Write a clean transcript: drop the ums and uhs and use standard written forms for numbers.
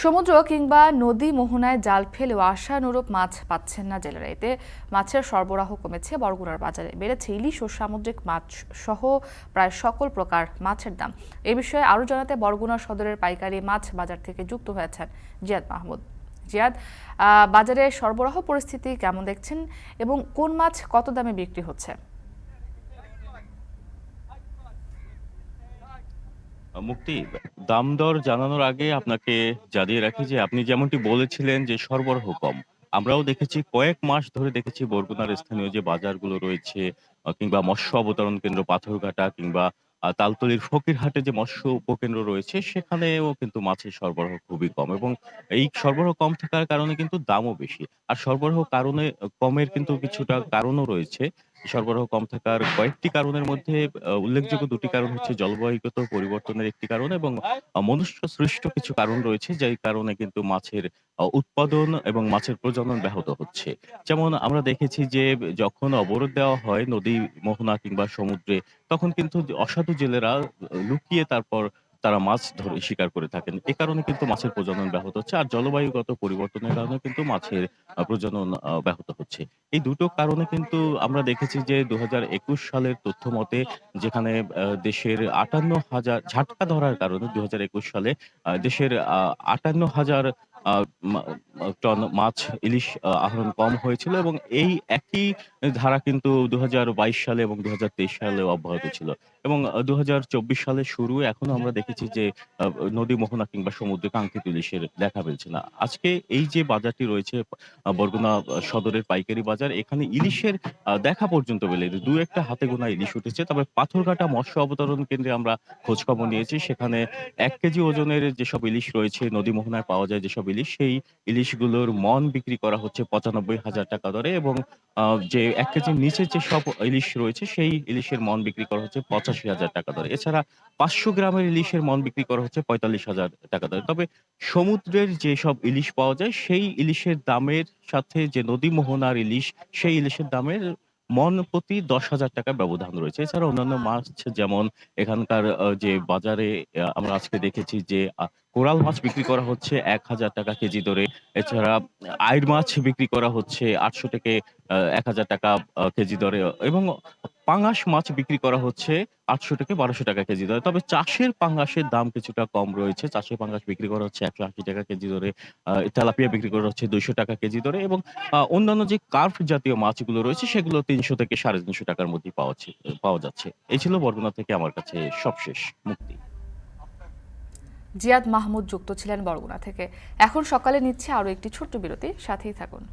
সমুদ্র কিংবা নদী মোহনায় জাল ফেলেও আশানুরূপ মাছ পাচ্ছেন না জেলেরা। এতে মাছের সরবরাহ কমেছে। বরগুনার বাজারে বেড়েছে ইলিশ ও সামুদ্রিক মাছ সহ প্রায় সকল প্রকার মাছের দাম। এ বিষয়ে আরও জানাতে বরগুনা সদরের পাইকারি মাছ বাজার থেকে যুক্ত হয়েছেন জিয়াদ মাহমুদ। জিয়াদ, বাজারে সরবরাহ পরিস্থিতি কেমন দেখছেন এবং কোন মাছ কত দামে বিক্রি হচ্ছে? মুক্তি, দাম দর জানানোর আগে আপনাকে জানিয়ে রাখি যে আপনি যেমনটি বলেছিলেন যে সরবরাহ কম। আমরাও দেখেছি, কয়েক মাস ধরে দেখেছি বরগুনার স্থানীয় যে বাজারগুলো রয়েছে কিংবা মৎস্য অবতরণ কেন্দ্র পাথরঘাটা কিংবা তালতলির ফকিরহাটে যে মৎস্য উপকেন্দ্র রয়েছে সেখানেও কিন্তু মাছের সরবরাহ খুবই কম এবং এই সরবরাহ কম থাকার কারণে কিন্তু দামও বেশি। আর সরবরাহ কারণে কমের কিন্তু কিছুটা কারণও রয়েছে। সরবরাহ কম থাকার কয়েকটি কারণের মধ্যে উল্লেখযোগ্য ২ টি কারণ হচ্ছে জলবায়ুগত পরিবর্তনের একটি কারণ এবং মনুষ্য সৃষ্ট কিছু কারণ রয়েছে, যেই কারণে কিন্তু মাছের উৎপাদন এবং মাছের প্রজনন ব্যাহত হচ্ছে। যেমন আমরা দেখেছি যে যখন অবরোধ দেওয়া হয় নদী, মোহনা কিংবা সমুদ্রে, তখন কিন্তু অসাধু জেলেরা লুকিয়ে তারপর তারা মাছ ধরে শিকার করে থাকেন। এ কারণে কিন্তু মাছের প্রজনন ব্যাহত হচ্ছে। আর জলবায়ুগত পরিবর্তনের কারণে কিন্তু মাছের প্রজনন ব্যাহত হচ্ছে। এই দুটো কারণে কিন্তু আমরা দেখেছি যে ২০২১ সালের তথ্য মতে, যেখানে দেশের ৫৮,০০০ ঝাটকা ধরার কারণে ২০২১ সালে দেশের ৫৮,০০০ আ মা মা টন মাছ, ইলিশ আহরণ কম হয়েছিল এবং এই একই ধারা কিন্তু ২০২২ সালে এবং ২০২৩ সালেও অব্যাহত ছিল। এবং ২০২৪ সালের শুরু এখনো আমরা দেখেছি যে আ নদী, মোহনা কিংবা সমুদ্রে কাঙ্ক্ষিত ইলিশের দেখা মিলছে না। আজকে এই যে বাজারটি রয়েছে বরগুনা সদরের পাইকারি বাজার, এখানে ইলিশের দেখা পর্যন্ত মেলেনি। ২-১ টা হাতে গোনা ইলিশ উঠেছে। তবে পাথরঘাটা মৎস্য অবতরণ কেন্দ্রে আমরা খোঁজখবর নিয়েছি। সেখানে ১ কেজি ওজনের যেসব ইলিশ রয়েছে, নদী মোহনায় পাওয়া যায় যেসব ইলিশ, সেই ইলিশগুলোর মন বিক্রি করা হচ্ছে ৳৯৫,০০০ দরে এবং আ যে ১ কেজির নিচে যেসব ইলিশ রয়েছে, সেই ইলিশের মন বিক্রি করা হচ্ছে ৳৮৫,০০০ দরে। এছাড়া ৫০০ গ্রামের ইলিশের মন বিক্রি করা হচ্ছে ৳৪৫,০০০ দরে। তবে সমুদ্রের যেসব ইলিশ পাওয়া যায়, সেই ইলিশের দামের সাথে যে নদী মোহনার ইলিশ, সেই ইলিশের দামের মন প্রতি ৳১০,০০০ ব্যবধান রয়েছে। এছাড়া অন্যান্য মাছ, যেমন এখানকার যে বাজারে আমরা আজকে দেখেছি যে কোরাল মাছ বিক্রি করা হচ্ছে ৳১,০০০ কেজি দরে। এছাড়া আইড় মাছ বিক্রি করা হচ্ছে ৮০০ থেকে ৳১,০০০ কেজি দরে এবং পাঙাশ মাছ বিক্রি করা হচ্ছে ৳৮০০ থেকে ৳১,২০০ কেজি দরে। তবে চাষের পাঙ্গাসের দাম কিছুটা কম রয়েছে। চাষের পাঙ্গাস বিক্রি করা হচ্ছে ৳১৮০ কেজি দরে। তেলাপিয়া বিক্রি করা হচ্ছে ৳২০০ কেজি দরে এবং অন্যান্য যে কার্প জাতীয় মাছগুলো রয়েছে সেগুলো ৳৩০০ থেকে ৳৩৫০ র মধ্যেই পাওয়া যাচ্ছে। এই ছিল বরগুনা থেকে আমার কাছে সবশেষ মুক্তি। জিয়াদ মাহমুদ যুক্ত ছিলেন বরগুনা থেকে। এখন সকালে নিচ্ছে আরও একটি ছোট্ট বিরতি, সাথেই থাকুন।